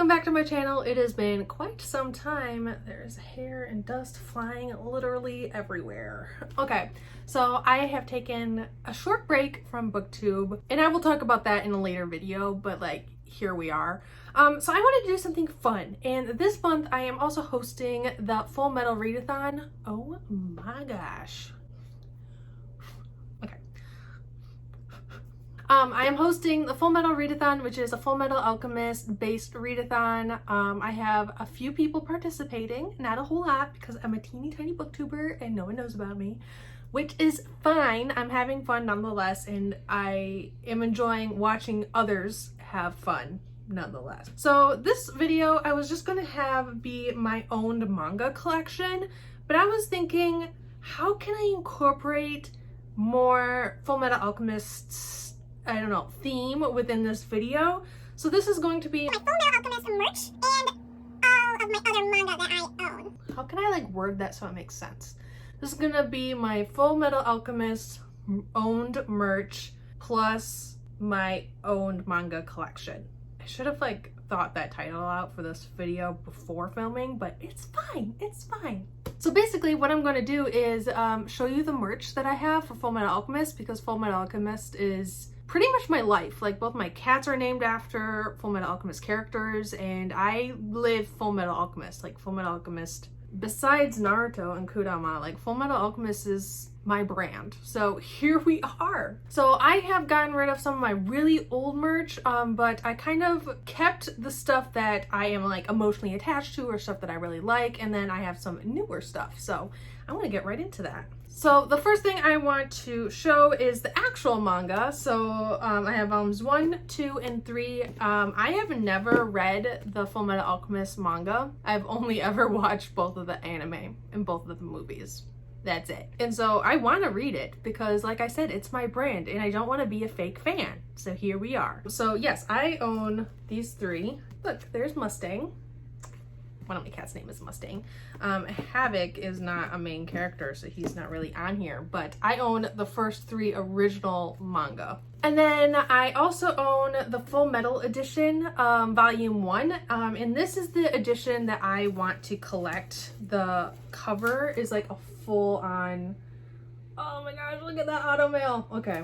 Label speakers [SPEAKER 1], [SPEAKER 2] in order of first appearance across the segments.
[SPEAKER 1] Welcome back to my channel. It has been quite some time. There's hair and dust flying literally everywhere. Okay, so I have taken a short break from BookTube, and I will talk about that in a later video, but like, here we are. So I wanted to do something fun, and this month I am also hosting the Full Metal Readathon. Oh my gosh. I am hosting the Full Metal Readathon, which is a Full Metal Alchemist based readathon. I have a few people participating, not a whole lot because I'm a teeny tiny booktuber and no one knows about me, which is fine. I'm having fun nonetheless, and I am enjoying watching others have fun nonetheless. So this video I was just gonna have be my own manga collection, but I was thinking, how can I incorporate more Full Metal Alchemists, I don't know, theme within this video? So this is going to be
[SPEAKER 2] my Full Metal Alchemist merch and all of my other manga that I own.
[SPEAKER 1] How can I like word that so it makes sense? This is gonna be my Full Metal Alchemist owned merch plus my owned manga collection. I should have like thought that title out for this video before filming, but it's fine, it's fine. So basically what I'm going to do is show you the merch that I have for Full Metal Alchemist, because Full Metal Alchemist is pretty much my life. Like, both my cats are named after Full Metal Alchemist characters, and I live Full Metal Alchemist. Like, Full Metal Alchemist, besides Naruto and Kurama, like Full Metal Alchemist is my brand. So here we are. So I have gotten rid of some of my really old merch, but I kind of kept the stuff that I am like emotionally attached to or stuff that I really like, and then I have some newer stuff. So I want to get right into that. So the first thing I want to show is the actual manga. So I have volumes 1, 2, and 3. I have never read the Full Metal Alchemist manga. I've only ever watched both of the anime and both of the movies. That's it. And so I want to read it because, like I said, it's my brand and I don't want to be a fake fan. So here we are. So yes, I own these 3. Look, there's Mustang. One of my cats' name is Mustang. Havoc is not a main character, so he's not really on here, but I own the first 3 original manga. And then I also own the Full Metal Edition, volume 1, and this is the edition that I want to collect. The cover is like a full on, oh my gosh, look at that automail. Okay,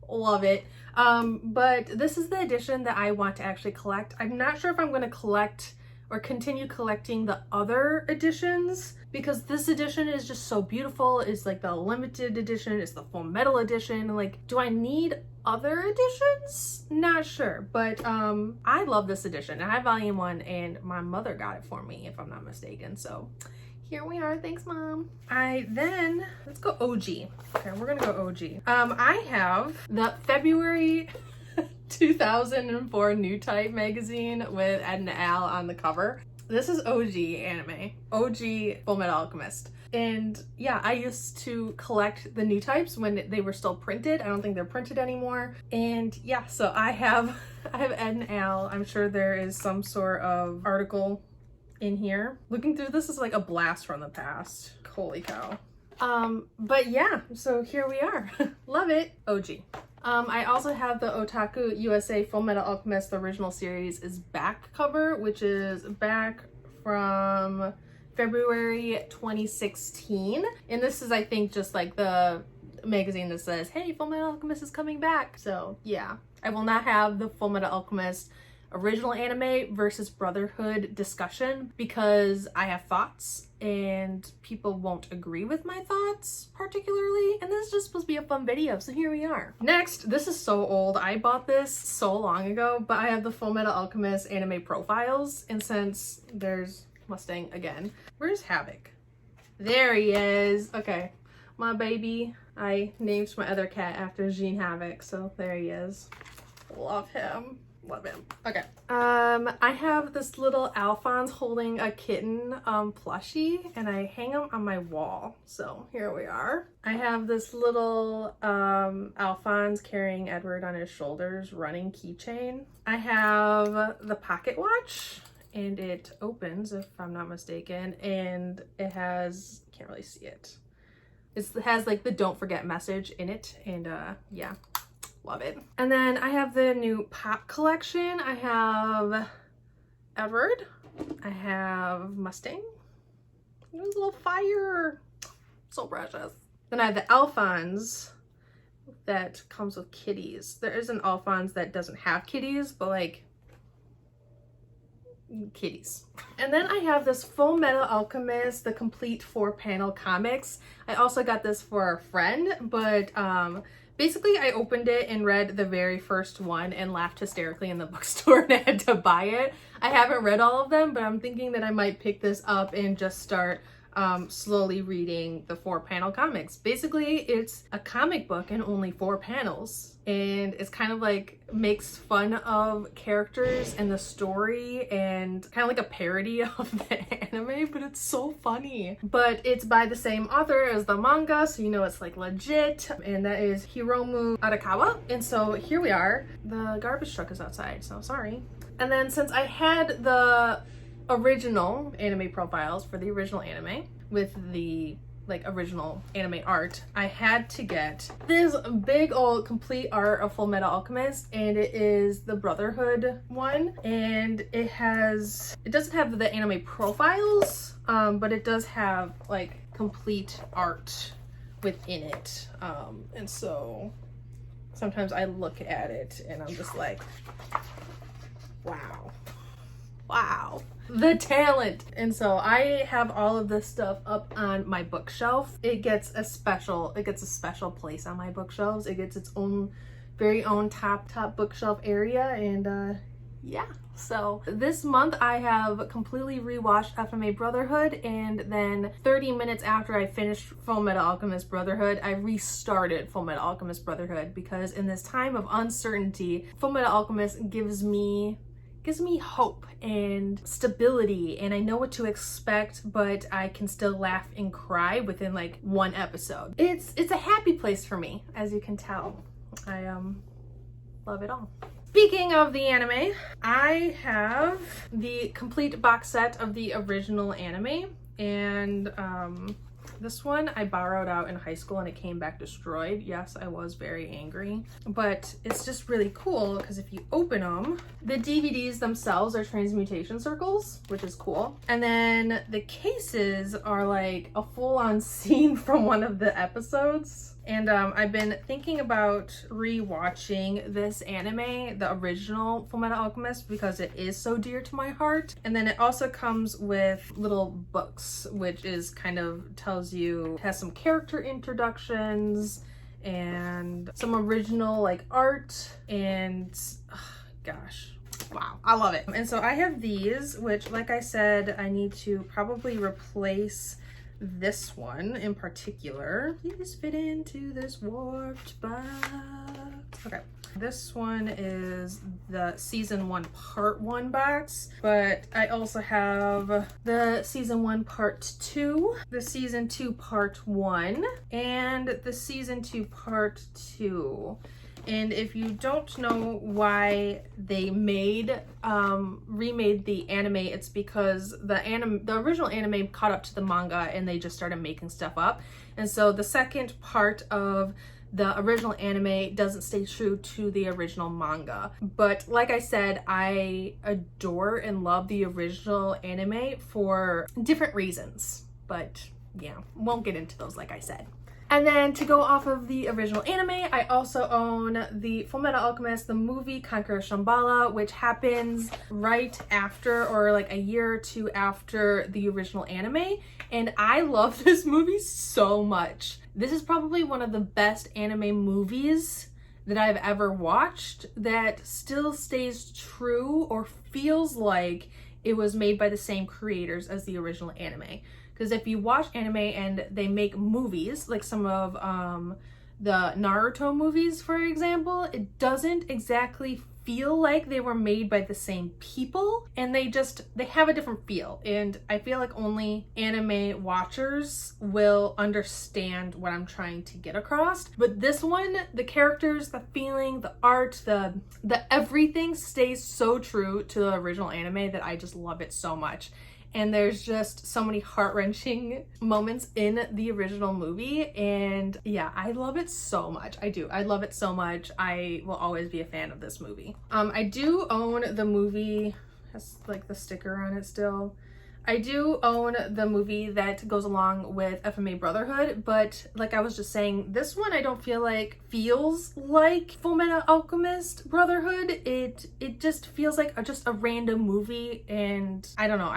[SPEAKER 1] love it. But this is the edition that I want to actually collect. I'm not sure if I'm going to collect or continue collecting the other editions, because this edition is just so beautiful. It's like the limited edition, it's the Full Metal Edition. Like, do I need other editions? Not sure, but I love this edition. I have volume 1 and my mother got it for me, if I'm not mistaken. So here we are. Thanks, Mom. Let's go OG. Okay, we're gonna go OG. I have the February 2004 New Type magazine with Ed and Al on the cover. This is OG anime, OG Full Metal Alchemist. And yeah, I used to collect the New Types when they were still printed. I don't think they're printed anymore. And yeah, so I have Ed and Al. I'm sure there is some sort of article in here. Looking through this is like a blast from the past. Holy cow. But yeah, so here we are. Love it. OG. I also have the Otaku USA Full Metal Alchemist, the original series is back cover, which is back from February 2016. And this is, I think, just like the magazine that says, hey, Full Metal Alchemist is coming back. So yeah, I will not have the Full Metal Alchemist original anime versus Brotherhood discussion because I have thoughts and people won't agree with my thoughts particularly, and this is just supposed to be a fun video, so here we are. Next, this is so old. I bought this so long ago, but I have the Full Metal Alchemist anime profiles, and since there's Mustang again, where's Havoc? There he is. Okay, my baby. I named my other cat after Jean Havoc, so there he is. Love him. Love him. Okay. I have this little Alphonse holding a kitten plushie, and I hang him on my wall. So here we are. I have this little Alphonse carrying Edward on his shoulders running keychain. I have the pocket watch, and it opens, if I'm not mistaken, and it has, can't really see it. It has like the don't forget message in it, and yeah. Love it. And then I have the new pop collection. I have Edward. I have Mustang. It was a little fire. So precious. Then I have the Alphonse that comes with kitties. There is an Alphonse that doesn't have kitties, but like kitties. And then I have this Full Metal Alchemist, the complete 4-panel comics. I also got this for a friend, but basically I opened it and read the very first one and laughed hysterically in the bookstore and had to buy it. I haven't read all of them, but I'm thinking that I might pick this up and just start slowly reading the 4-panel comics. Basically, it's a comic book in only 4 panels, and it's kind of like makes fun of characters and the story and kind of like a parody of the anime, but it's so funny. But it's by the same author as the manga, so you know it's like legit, and that is Hiromu Arakawa. And so here we are. The garbage truck is outside, so sorry. And then since I had the original anime profiles for the original anime with the like original anime art, I had to get this big old complete art of Full Metal Alchemist, and it is the Brotherhood one, and it doesn't have the anime profiles, but it does have like complete art within it, and so sometimes I look at it and I'm just like, wow, the talent. And so I have all of this stuff up on my bookshelf. It gets a special place on my bookshelves. It gets its own very own top bookshelf area, and yeah. So this month I have completely rewatched FMA Brotherhood, and then 30 minutes after I finished Full Metal Alchemist Brotherhood, I restarted Full Metal Alchemist Brotherhood, because in this time of uncertainty, Full Metal Alchemist gives me hope and stability, and I know what to expect, but I can still laugh and cry within like one episode. It's a happy place for me, as you can tell. I love it all. Speaking of the anime, I have the complete box set of the original anime, and this one I borrowed out in high school and it came back destroyed. Yes, I was very angry, but it's just really cool because if you open them, the DVDs themselves are transmutation circles, which is cool. And then the cases are like a full-on scene from one of the episodes. And I've been thinking about rewatching this anime, the original Fullmetal Alchemist, because it is so dear to my heart. And then it also comes with little books, which is kind of tells you, has some character introductions and some original like art, and gosh, wow, I love it. And so I have these, which like I said, I need to probably replace this one in particular. Please fit into this warped box. Okay, this one is the season 1 part 1 box, but I also have the season 1 part 2, the season 2 part 1, and the season 2 part 2. And if you don't know why they remade the anime, it's because the original anime caught up to the manga and they just started making stuff up. And so the second part of the original anime doesn't stay true to the original manga. But like I said, I adore and love the original anime for different reasons. But yeah, won't get into those like I said. And then to go off of the original anime, I also own the Fullmetal Alchemist, the movie Conqueror Shambhala, which happens right after, or like a year or two after the original anime. And I love this movie so much. This is probably one of the best anime movies that I've ever watched that still stays true or feels like it was made by the same creators as the original anime. Because if you watch anime and they make movies, like some of the Naruto movies, for example, it doesn't exactly feel like they were made by the same people, and they have a different feel. And I feel like only anime watchers will understand what I'm trying to get across. But this one, the characters, the feeling, the art, the everything stays so true to the original anime that I just love it so much. And there's just so many heart-wrenching moments in the original movie, and yeah, I love it so much. I love it so much. I will always be a fan of this movie. I do own the movie has like the sticker on it still. I do own the movie that goes along with FMA Brotherhood, but like I was just saying, this one I don't feel like feels like Fullmetal Alchemist Brotherhood. It just feels like just a random movie, and I don't know,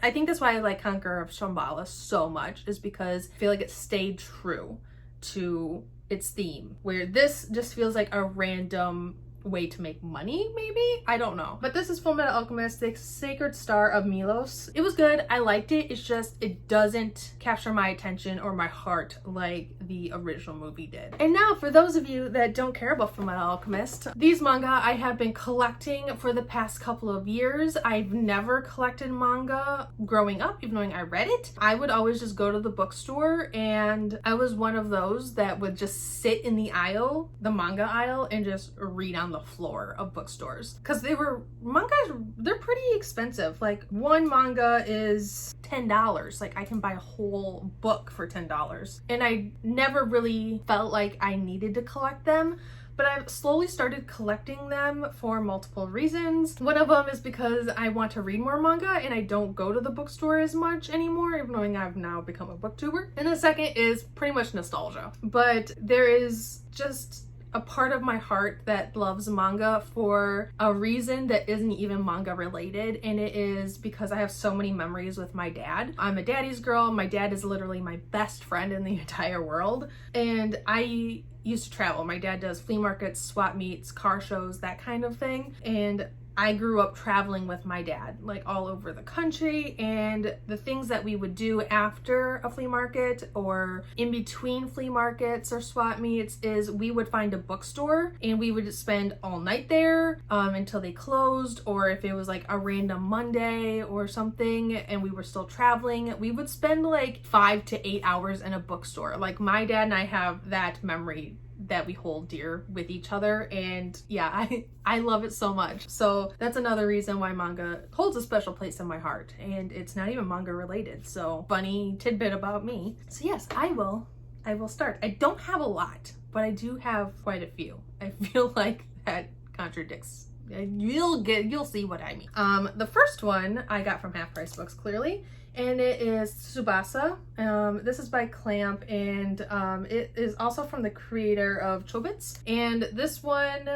[SPEAKER 1] I think that's why I like Conqueror of Shambhala so much, is because I feel like it stayed true to its theme, where this just feels like a random way to make money, maybe? I don't know. But this is Fullmetal Alchemist, the Sacred Star of Milos. It was good. I liked it. It's just, it doesn't capture my attention or my heart like the original movie did. And now, for those of you that don't care about Fullmetal Alchemist, these manga I have been collecting for the past couple of years. I've never collected manga growing up, even though I read it. I would always just go to the bookstore, and I was one of those that would just sit in the aisle, the manga aisle, and just read on the floor of bookstores, because they're pretty expensive. Like one manga is $10. Like I can buy a whole book for $10, and I never really felt like I needed to collect them. But I've slowly started collecting them for multiple reasons. One of them is because I want to read more manga and I don't go to the bookstore as much anymore, even though I've now become a booktuber. And the second is pretty much nostalgia. But there is just a part of my heart that loves manga for a reason that isn't even manga related, and it is because I have so many memories with my dad. I'm a daddy's girl. My dad is literally my best friend in the entire world, and I used to travel. My dad does flea markets, swap meets, car shows, that kind of thing, and I grew up traveling with my dad, like all over the country, and the things that we would do after a flea market or in between flea markets or swap meets is we would find a bookstore and we would spend all night there until they closed, or if it was like a random Monday or something and we were still traveling, we would spend like 5 to 8 hours in a bookstore. Like my dad and I have that memory that we hold dear with each other, and yeah, I love it so much. So that's another reason why manga holds a special place in my heart, and it's not even manga related. So funny tidbit about me. So yes, I will start. I don't have a lot, but I do have quite a few. I feel like that contradicts. You'll see what I mean. The first one I got from Half Price Books, clearly, and it is Tsubasa. This is by Clamp, and it is also from the creator of Chobits. And this one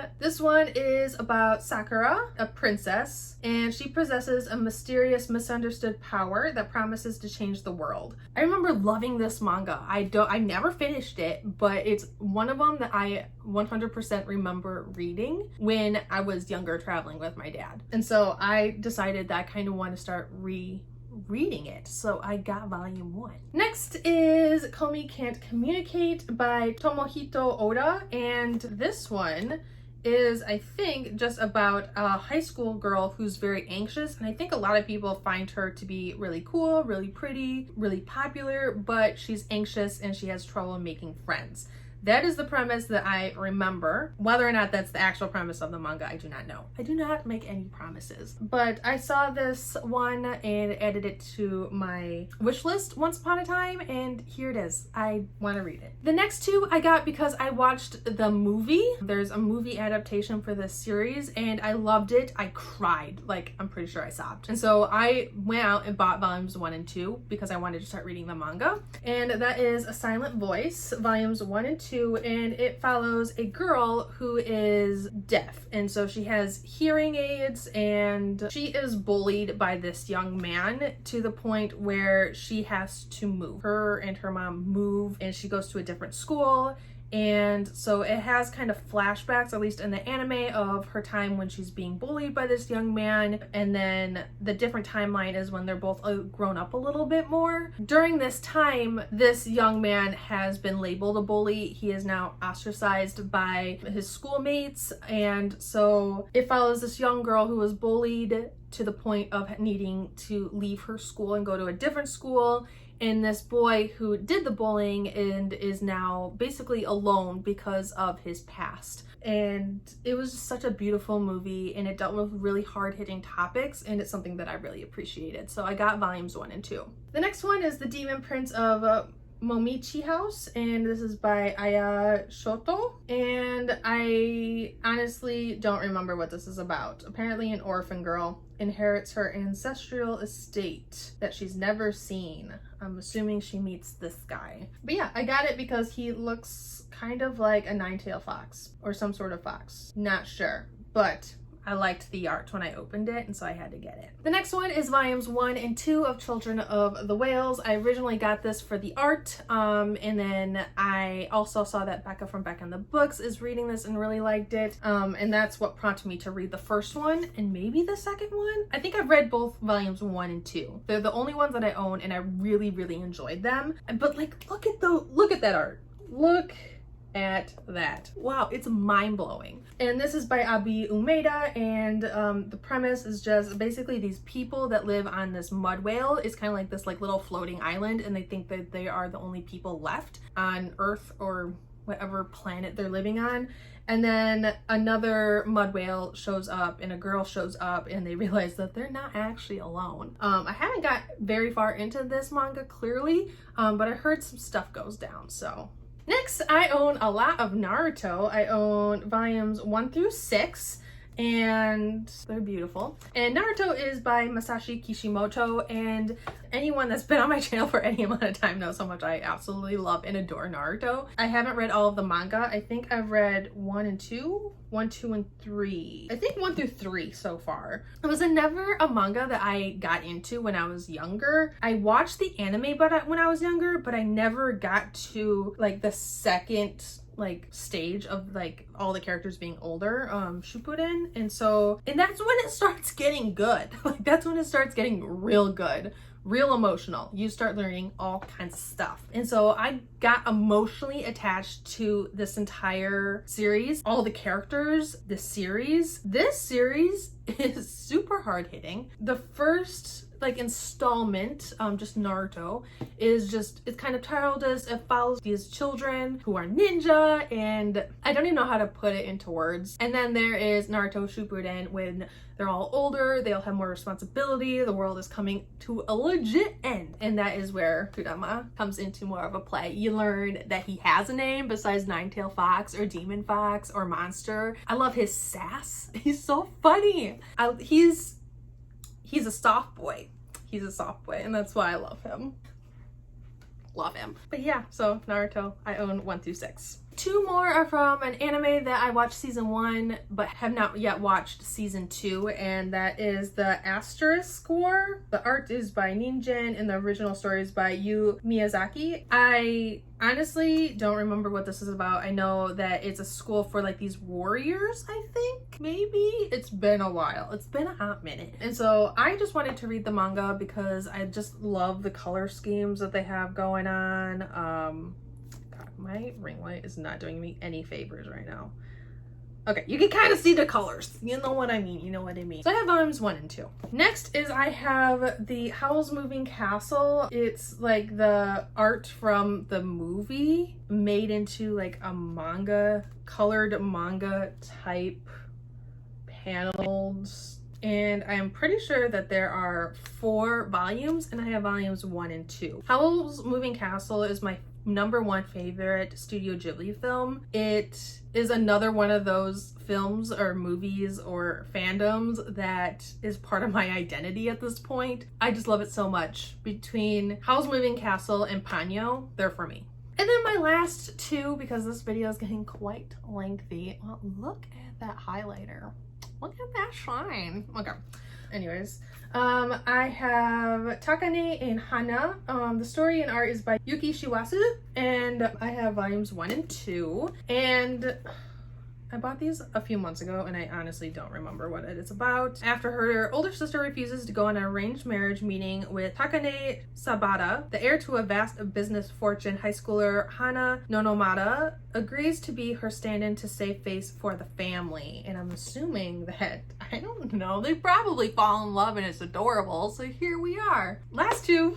[SPEAKER 1] is about Sakura, a princess, and she possesses a mysterious, misunderstood power that promises to change the world. I remember loving this manga. I never finished it, but it's one of them that I 100% remember reading when I was younger, traveling with my dad. And so I decided that I kind of want to start reading it, so I got volume 1. Next is Komi Can't Communicate by Tomohito Oda, and this one is, I think, just about a high school girl who's very anxious, and I think a lot of people find her to be really cool, really pretty, really popular, but she's anxious and she has trouble making friends. That is the premise that I remember. Whether or not that's the actual premise of the manga, I do not know. I do not make any promises. But I saw this one and added it to my wish list once upon a time, and here it is. I want to read it. The next two I got because I watched the movie. There's a movie adaptation for this series, and I loved it. I cried. Like, I'm pretty sure I sobbed. And so I went out and bought volumes 1 and 2 because I wanted to start reading the manga. And that is A Silent Voice, volumes 1 and 2. And it follows a girl who is deaf, and so she has hearing aids, and she is bullied by this young man to the point where she has to move. Her and her mom move, and she goes to a different school. And so it has kind of flashbacks, at least in the anime, of her time when she's being bullied by this young man. And then the different timeline is when they're both grown up a little bit more. During this time, this young man has been labeled a bully. He is now ostracized by his schoolmates. And so it follows this young girl who was bullied to the point of needing to leave her school and go to a different school. And this boy who did the bullying and is now basically alone because of his past. And it was just such a beautiful movie, and it dealt with really hard-hitting topics, and it's something that I really appreciated. So I got volumes 1 and 2. The next one is The Demon Prince of Momichi House, and this is by Aya Shoto, and I honestly don't remember what this is about. Apparently an orphan girl inherits her ancestral estate that she's never seen. I'm assuming she meets this guy. But yeah, I got it because he looks kind of like a nine-tailed fox or some sort of fox. Not sure, but I liked the art when I opened it, and so I had to get it. The next one is volumes 1 and 2 of Children of the Whales. I originally got this for the art, and then I also saw that Becca from Becca and the Books is reading this and really liked it, and that's what prompted me to read the first one and maybe the second one. I think I've read both volumes 1 and 2. They're the only ones that I own, and I really, really enjoyed them. But like, look at that art. Look at that. Wow, it's mind-blowing. And this is by Abi Umeda, and the premise is just basically these people that live on this mud whale. It's kind of like this like little floating island, and they think that they are the only people left on Earth or whatever planet they're living on. And then another mud whale shows up and a girl shows up, and they realize that they're not actually alone. I haven't got very far into this manga clearly, but I heard some stuff goes down, so. Next, I own a lot of Naruto. I own volumes 1 through 6, and they're beautiful. And Naruto is by Masashi Kishimoto, and anyone that's been on my channel for any amount of time knows how much I absolutely love and adore Naruto. I haven't read all of the manga. I think I've read 1 and 2, 1, 2, and 3. I think 1 through 3 so far. It was never a manga that I got into when I was younger. I watched the anime when I was younger, but I never got to like the second like stage of like all the characters being older, Shippuden, and that's when it starts getting good. Like that's when it starts getting real good, real emotional. You start learning all kinds of stuff, and so I got emotionally attached to this entire series, all the characters, the series. This series is super hard hitting. The first like installment, just Naruto, it's kind of titled as it follows these children who are ninja, and I don't even know how to put it into words. And then there is Naruto Shippuden when they're all older, they'll have more responsibility, the world is coming to a legit end, and that is where Kurama comes into more of a play. You learn that he has a name besides Nine-Tailed Fox or Demon Fox or Monster. I love his sass. He's so funny. He's a soft boy. He's a soft boy, and that's why I love him. Love him. But yeah, so Naruto, I own 1 through 6. 2 more are from an anime that I watched season 1 but have not yet watched season 2, and that is the Asterisk War. The art is by Ninjin and the original story is by Yu Miyazaki. I honestly don't remember what this is about. I know that it's a school for like these warriors, I think, maybe. It's been a while. It's been a hot minute. And so I just wanted to read the manga because I just love the color schemes that they have going on. My ring light is not doing me any favors right now. Okay, you can kind of see the colors. You know what I mean. You know what I mean. So I have volumes 1 and 2. Next is I have the Howl's Moving Castle. It's like the art from the movie made into like a manga, colored manga type panels. And I am pretty sure that there are 4 volumes, and I have volumes 1 and 2. Howl's Moving Castle is my #1 favorite Studio Ghibli film. It is another one of those films or movies or fandoms that is part of my identity at this point. I just love it so much. Between Howl's Moving Castle and Ponyo, they're for me. And then my last 2, because this video is getting quite lengthy. Well, look at that highlighter. Look at that shine. Okay. Anyways, I have Takane and Hana. The story and art is by Yuki Shiwasu, and I have volumes 1 and 2. And I bought these a few months ago, and I honestly don't remember what it is about. After her older sister refuses to go on an arranged marriage meeting with Takane Sabata, the heir to a vast business fortune, high schooler Hana Nonomata agrees to be her stand-in to save face for the family. And I'm assuming that, I don't know, they probably fall in love and it's adorable, so here we are. Last 2.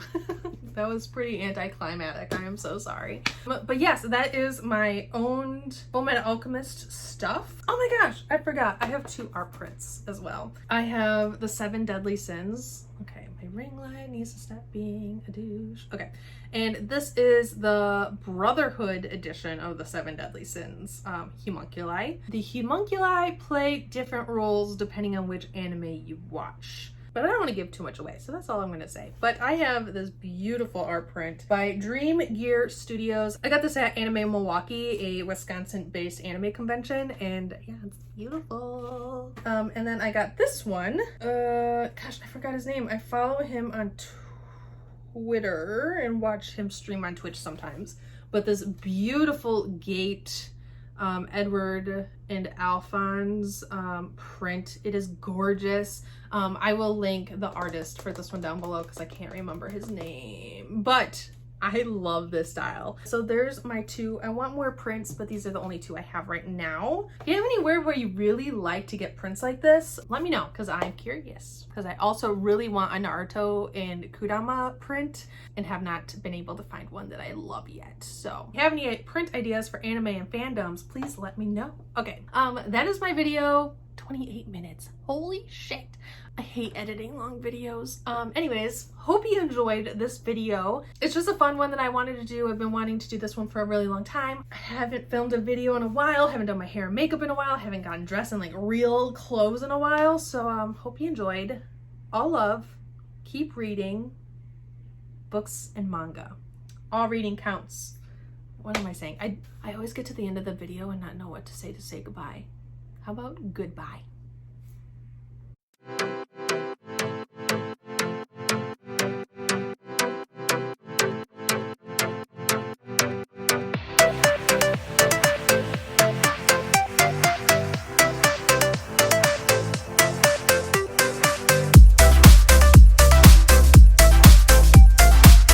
[SPEAKER 1] That was pretty anticlimactic. I am so sorry. But yes, that is my owned Fullmetal Alchemist stuff. Oh my gosh, I forgot. I have 2 art prints as well. I have the 7 Deadly Sins. Okay, my ring light needs to stop being a douche. Okay, and this is the Brotherhood edition of the 7 Deadly Sins, homunculi. The homunculi play different roles depending on which anime you watch. But I don't want to give too much away, so that's all I'm going to say. But I have this beautiful art print by Dream Gear Studios. I got this at Anime Milwaukee, a Wisconsin-based anime convention, and yeah, it's beautiful. And then I got this one. Gosh, I forgot his name. I follow him on Twitter and watch him stream on Twitch sometimes. But this beautiful Gate Edward and Alphonse print. It is gorgeous. I will link the artist for this one down below because I can't remember his name, but I love this style. So there's my 2. I want more prints, but these are the only 2 I have right now. If you have anywhere where you really like to get prints like this, let me know because I'm curious. Because I also really want a Naruto and Kurama print and have not been able to find one that I love yet. So if you have any print ideas for anime and fandoms, please let me know. Okay, that is my video. 28 minutes. Holy shit. I hate editing long videos. Anyways, hope you enjoyed this video. It's just a fun one that I wanted to do. I've been wanting to do this one for a really long time. I haven't filmed a video in a while, haven't done my hair and makeup in a while, haven't gotten dressed in like real clothes in a while. So hope you enjoyed. All love. Keep reading books and manga. All reading counts. What am I saying? I always get to the end of the video and not know what to say goodbye. How about goodbye?